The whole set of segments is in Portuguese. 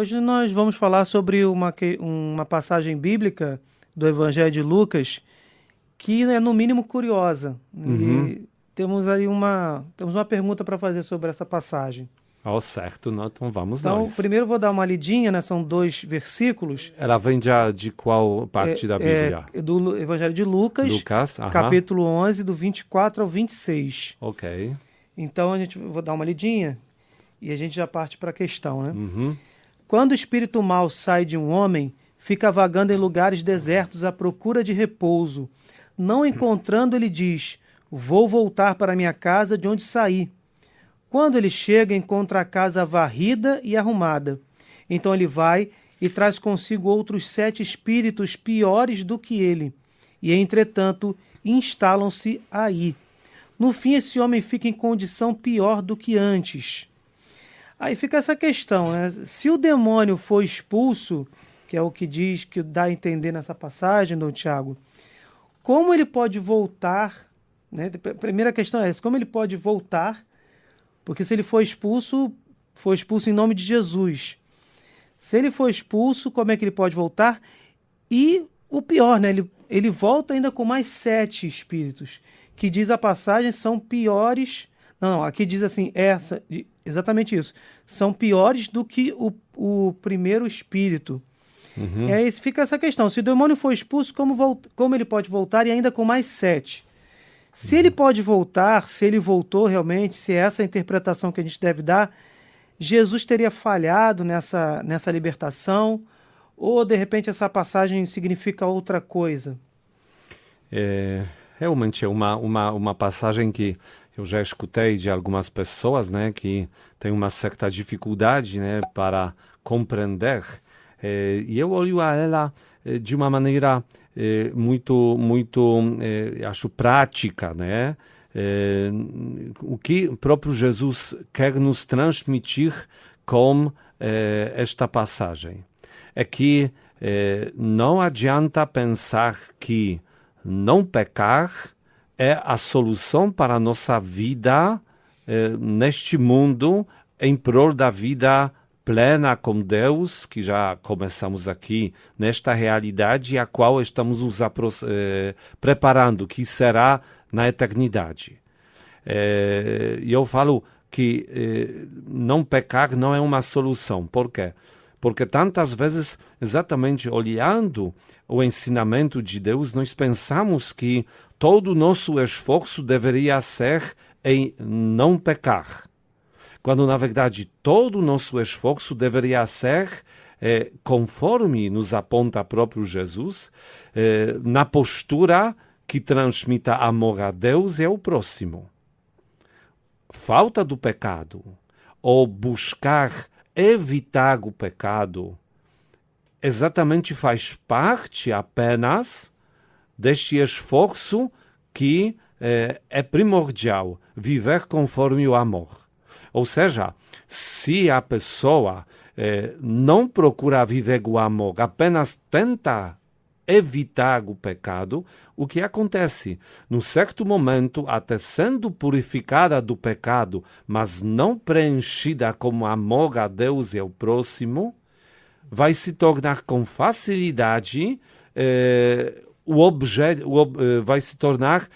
Hoje nós vamos falar sobre uma passagem bíblica do Evangelho de Lucas que é no mínimo curiosa. Uhum. E temos aí temos uma pergunta para fazer sobre essa passagem. Ó, certo, não? Então vamos Então, nós. primeiro eu vou dar uma lidinha, né? São 2 versículos Ela vem já de qual parte da Bíblia? do Evangelho de Lucas, Lucas, aham. capítulo 11, do 24 ao 26. Ok. Então, vou dar uma lidinha e a gente já parte para a questão, né? Uhum. Quando o espírito mau sai de um homem, fica vagando em lugares desertos à procura de repouso. Não encontrando, ele diz: vou voltar para minha casa de onde saí. Quando ele chega, encontra a casa varrida e arrumada. Então ele vai e traz consigo outros 7 espíritos piores do que ele. E, entretanto, instalam-se aí. No fim, esse homem fica em condição pior do que antes. Aí fica essa questão, né? Se o demônio for expulso, que é o que diz, que dá a entender nessa passagem, Dom Tiago, como ele pode voltar, né? A primeira questão é essa: como ele pode voltar? Porque se ele for expulso em nome de Jesus. Se ele for expulso, como é que ele pode voltar? E o pior, né? Ele volta ainda com mais 7 espíritos, que diz a passagem são piores. Não, aqui diz assim, exatamente isso. São piores do que o primeiro espírito. Uhum. E aí fica essa questão. Se o demônio for expulso, como ele pode voltar e ainda com mais 7? Se ele pode voltar, se ele voltou realmente, se é essa a interpretação que a gente deve dar, Jesus teria falhado nessa libertação? Ou, de repente, essa passagem significa outra coisa? Realmente é uma passagem que eu já escutei de algumas pessoas, né, que tem uma certa dificuldade, né, para compreender. E eu olho a ela de uma maneira muito, acho prática, né? O que o próprio Jesus quer nos transmitir com esta passagem é que não adianta pensar que não pecar é a solução para a nossa vida neste mundo em prol da vida plena com Deus, que já começamos aqui, nesta realidade a qual estamos nos preparando, que será na eternidade. E eu falo que não pecar não é uma solução. Por quê? Porque tantas vezes, exatamente olhando o ensinamento de Deus, nós pensamos que todo o nosso esforço deveria ser em não pecar. Quando, na verdade, todo o nosso esforço deveria ser, conforme nos aponta próprio Jesus, na postura que transmita amor a Deus e ao próximo. Falta do pecado, ou buscar evitar o pecado, exatamente faz parte apenas deste esforço que é primordial, viver conforme o amor. Ou seja, se a pessoa não procura viver o amor, apenas tenta evitar o pecado, o que acontece? Num certo momento, até sendo purificada do pecado, mas não preenchida com amor a Deus e ao próximo, vai se tornar com facilidade vai se tornar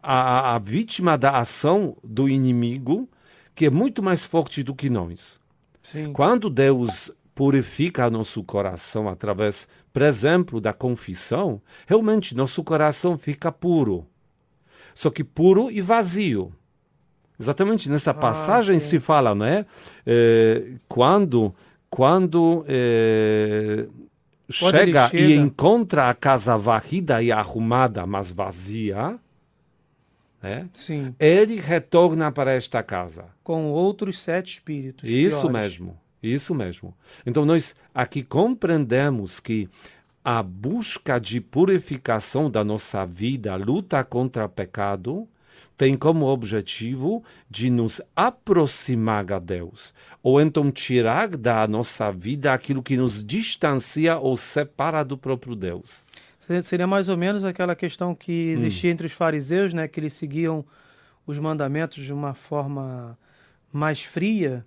a vítima da ação do inimigo, que é muito mais forte do que nós. Sim. Quando Deus purifica nosso coração através, por exemplo, da confissão, realmente nosso coração fica puro. Só que puro e vazio. Exatamente nessa passagem se fala, né? Quando chega e encontra a casa varrida e arrumada, mas vazia, né? Sim. Ele retorna para esta casa. Com outros 7 espíritos. Isso piores. mesmo, isso mesmo. Então nós aqui compreendemos que a busca de purificação da nossa vida, a luta contra o pecado, tem como objetivo de nos aproximar a Deus, ou então tirar da nossa vida aquilo que nos distancia ou separa do próprio Deus. Seria mais ou menos aquela questão que existia entre os fariseus, né, que eles seguiam os mandamentos de uma forma mais fria,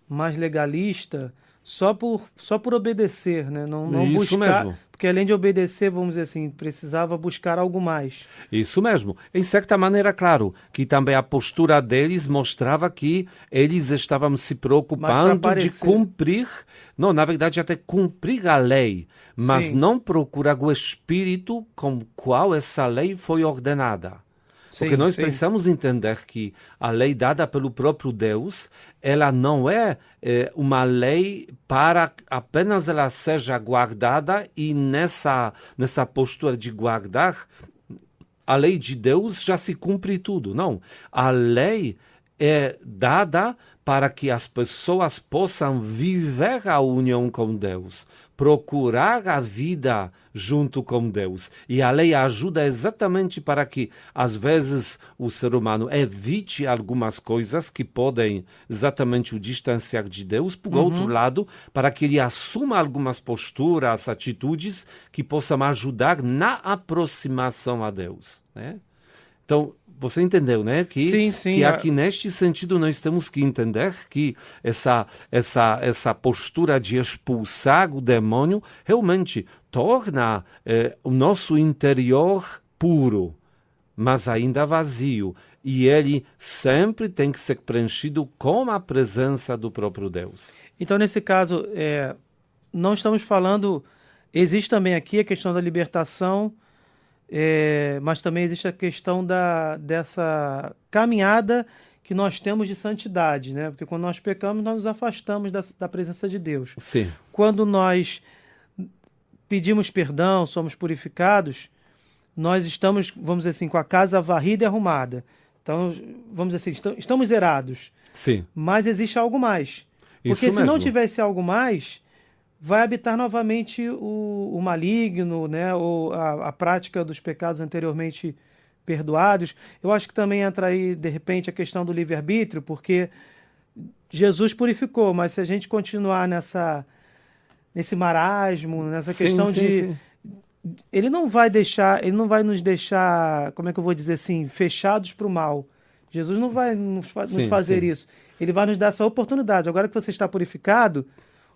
mais legalista só por obedecer, né? Não Isso buscar, mesmo. porque além de obedecer, vamos dizer assim, precisava buscar algo mais. Isso mesmo. Em certa maneira, claro, que também a postura deles mostrava que eles estavam se Mas para preocupando de aparecer, cumprir, não, na verdade até cumprir a lei, mas sim, não procurar o espírito com o qual essa lei foi ordenada. Porque sim, nós sim, precisamos entender que a lei dada pelo próprio Deus, ela não é, uma lei para apenas ela seja guardada e nessa postura de guardar, a lei de Deus já se cumpre tudo. Não. A lei é dada para que as pessoas possam viver a união com Deus, procurar a vida junto com Deus. E a lei ajuda exatamente para que, às vezes, o ser humano evite algumas coisas que podem exatamente o distanciar de Deus. Por outro lado, para que ele assuma algumas posturas, atitudes que possam ajudar na aproximação a Deus, né? Então, você entendeu, né? sim, Que sim, aqui neste sentido nós temos que entender que essa postura de expulsar o demônio realmente torna o nosso interior puro, mas ainda vazio. E ele sempre tem que ser preenchido com a presença do próprio Deus. Então, nesse caso, não estamos falando. Existe também aqui a questão da libertação, mas também existe a questão dessa caminhada que nós temos de santidade, né? Porque quando nós pecamos, nós nos afastamos da presença de Deus. Sim, Quando nós pedimos perdão, somos purificados, nós estamos, vamos dizer assim, com a casa varrida e arrumada. Então, vamos dizer assim, estamos zerados. sim, Mas existe algo mais. Porque isso se não mesmo. tivesse algo mais, vai habitar novamente o maligno, né? Ou a prática dos pecados anteriormente perdoados. Eu acho que também entra aí, de repente, a questão do livre-arbítrio, porque Jesus purificou, mas se a gente continuar nesse marasmo, nessa Sim, questão sim, de... sim. Ele não vai nos deixar, como é que eu vou dizer assim, fechados para o mal. Jesus não vai nos Sim, fazer sim. isso. Ele vai nos dar essa oportunidade. Agora que você está purificado,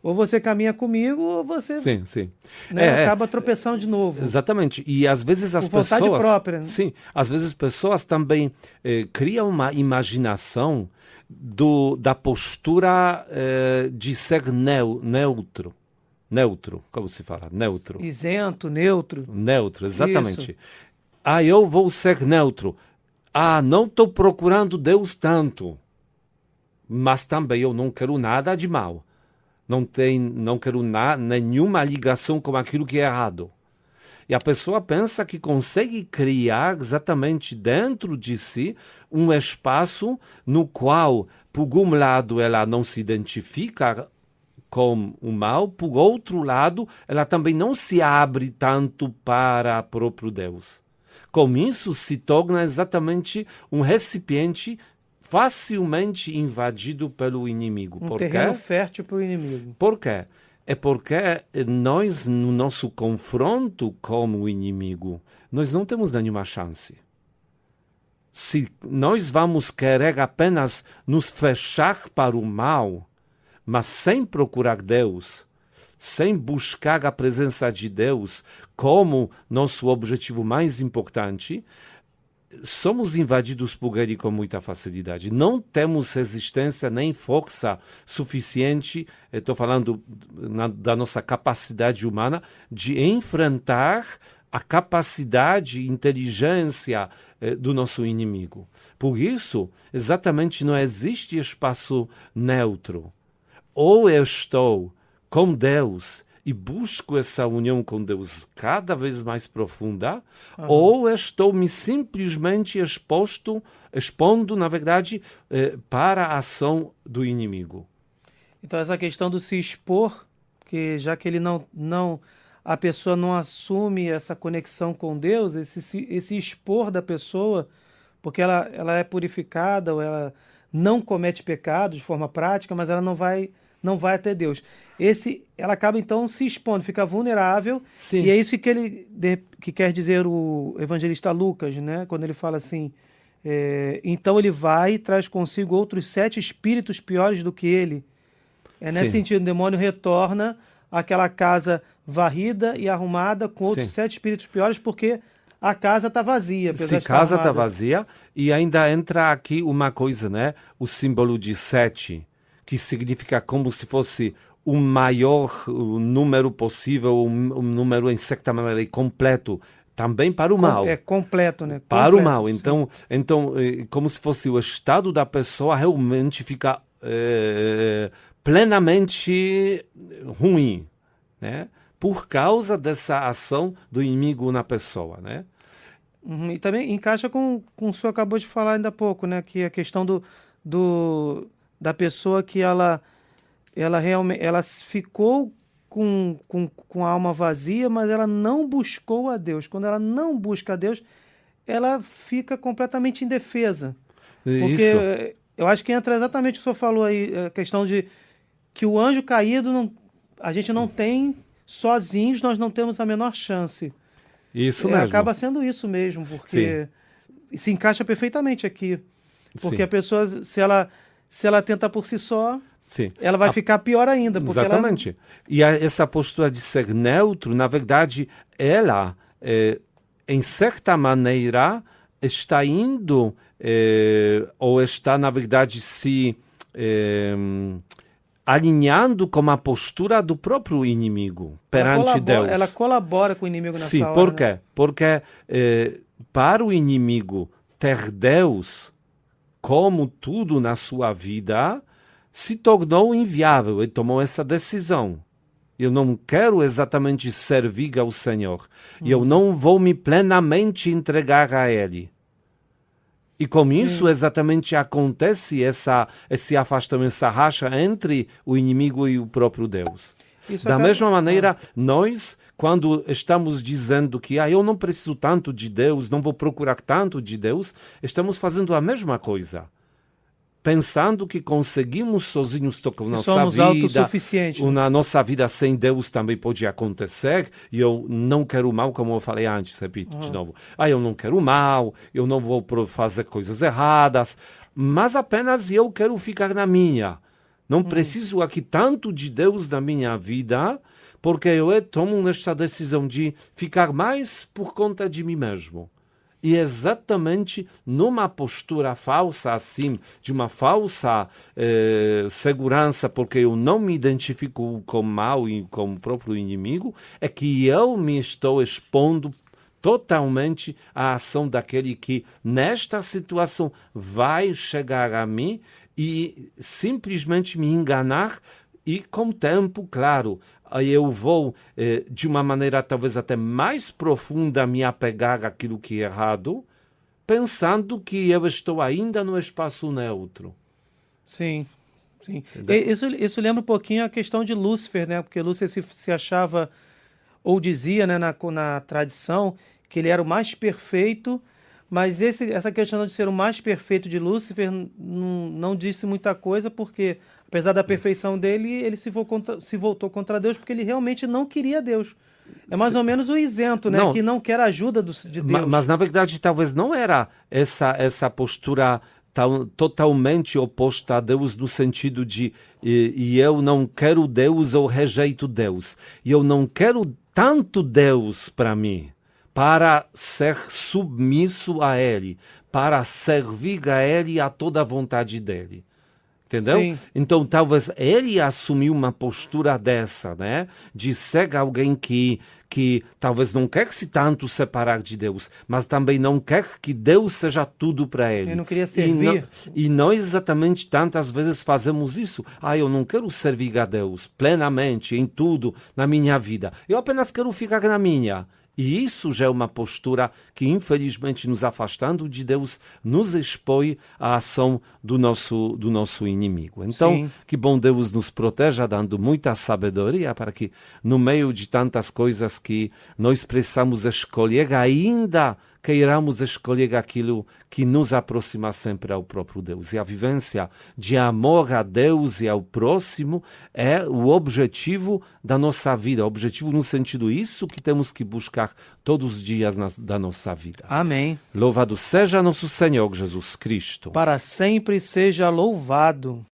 ou você caminha comigo, ou você, Sim, sim. né, acaba tropeçando de novo. Exatamente. E às vezes as Por vontade pessoas... própria, né? Sim, às vezes pessoas também criam uma imaginação da postura de ser neutro. Neutro, como se fala? Neutro. Isento, neutro. Neutro, exatamente. Isso. Ah, eu vou ser neutro. Ah, não estou procurando Deus tanto. Mas também eu não quero nada de mal. Não quero nenhuma ligação com aquilo que é errado. E a pessoa pensa que consegue criar exatamente dentro de si um espaço no qual, por um lado, ela não se identifica com o mal, por outro lado, ela também não se abre tanto para o próprio Deus. Com isso, se torna exatamente um recipiente facilmente invadido pelo inimigo. Um Por terreno quê? fértil para o inimigo. Por quê? É porque nós, no nosso confronto com o inimigo, nós não temos nenhuma chance. Se nós vamos querer apenas nos fechar para o mal, mas sem procurar Deus, sem buscar a presença de Deus como nosso objetivo mais importante, somos invadidos por ele com muita facilidade. Não temos resistência nem força suficiente, estou falando da nossa capacidade humana, de enfrentar a capacidade, inteligência do nosso inimigo. Por isso, exatamente não existe espaço neutro. Ou eu estou com Deus e busco essa união com Deus cada vez mais profunda, ou estou me simplesmente expondo, na verdade, para a ação do inimigo. Então, essa questão do se expor, que já que ele a pessoa não assume essa conexão com Deus, esse expor da pessoa, porque ela é purificada, ou ela não comete pecado de forma prática, mas ela não vai até Deus. Ela acaba então se expondo, fica vulnerável. Sim. E é isso que quer dizer o evangelista Lucas, né? Quando ele fala assim, então ele vai e traz consigo outros 7 espíritos piores do que ele, É nesse Sim. sentido, o demônio retorna àquela casa varrida e arrumada com outros Sim. 7 espíritos piores, porque a casa está vazia, apesar Se de estar casa está arrumada. vazia, e ainda entra aqui uma coisa, né? O símbolo de 7, que significa como se fosse o maior número possível, um número em certa maneira completo, também para o mal. É completo, né? Para o Completo, mal. sim. Então, como se fosse o estado da pessoa realmente fica plenamente ruim, né? Por causa dessa ação do inimigo na pessoa, né? Uhum. E também encaixa com o senhor acabou de falar ainda há pouco, né? Que a questão da pessoa que ela realmente ela ficou com a alma vazia, mas ela não buscou a Deus. Quando ela não busca a Deus, ela fica completamente indefesa. Porque Isso, eu acho que entra exatamente o que o senhor falou aí, a questão de que o anjo caído a gente não tem, sozinhos nós não temos a menor chance. isso mesmo. Acaba sendo isso mesmo, porque se encaixa perfeitamente aqui. Porque Sim. a pessoa, se ela tenta por si só, Sim. ela vai ficar pior ainda. Porque Exatamente. E essa postura de ser neutro, na verdade, ela, em certa maneira, está indo, ou está, na verdade, se alinhando com a postura do próprio inimigo perante Deus. Ela colabora com o inimigo nessa Sim, hora. por né? quê? Porque para o inimigo ter Deus como tudo na sua vida se tornou inviável e tomou essa decisão. Eu não quero exatamente servir ao Senhor. E eu não vou me plenamente entregar a Ele. E com isso exatamente acontece esse afastamento, essa racha entre o inimigo e o próprio Deus. Isso Da acaba- mesma maneira, nós, quando estamos dizendo que eu não preciso tanto de Deus, não vou procurar tanto de Deus, estamos fazendo a mesma coisa. Pensando que conseguimos sozinhos tocar nossa somos vida, autossuficientes, né? na nossa vida sem Deus também pode acontecer, e eu não quero mal, como eu falei antes, repito de novo. Eu não quero mal, eu não vou fazer coisas erradas, mas apenas eu quero ficar na minha. Não preciso aqui tanto de Deus na minha vida, porque eu tomo esta decisão de ficar mais por conta de mim mesmo. E exatamente numa postura falsa assim, de uma falsa segurança, porque eu não me identifico com o mal e com o próprio inimigo, é que eu me estou expondo totalmente à ação daquele que, nesta situação, vai chegar a mim e simplesmente me enganar e, com o tempo, claro, aí eu vou, de uma maneira talvez até mais profunda, me apegar àquilo que é errado, pensando que eu estou ainda no espaço neutro. Sim, sim. Isso lembra um pouquinho a questão de Lúcifer, né? Porque Lúcifer se achava, ou dizia, né, na tradição, que ele era o mais perfeito, mas essa questão de ser o mais perfeito de Lúcifer não disse muita coisa, porque apesar da perfeição dele, ele se voltou contra Deus, porque ele realmente não queria Deus. É mais ou menos o isento, né? Não. Que não quer a ajuda de Deus. Mas, na verdade, talvez não era essa postura totalmente oposta a Deus, no sentido de e eu não quero Deus ou rejeito Deus. E eu não quero tanto Deus para mim, para ser submisso a Ele, para servir a Ele a toda a vontade dEle. Entendeu? Sim. Então, talvez ele assumiu uma postura dessa, né? De ser alguém que talvez não quer se tanto separar de Deus, mas também não quer que Deus seja tudo para ele. Ele não queria servir. E nós exatamente tantas vezes fazemos isso. Eu não quero servir a Deus plenamente em tudo na minha vida. Eu apenas quero ficar na minha. E isso já é uma postura que, infelizmente, nos afastando de Deus, nos expõe à ação do nosso inimigo. Então, Sim. que bom Deus nos proteja, dando muita sabedoria para que, no meio de tantas coisas que nós precisamos escolher, ainda queiramos escolher aquilo que nos aproxima sempre ao próprio Deus. E a vivência de amor a Deus e ao próximo é o objetivo da nossa vida. O objetivo no sentido isso que temos que buscar todos os dias da nossa vida. Amém. Louvado seja nosso Senhor Jesus Cristo. Para sempre seja louvado.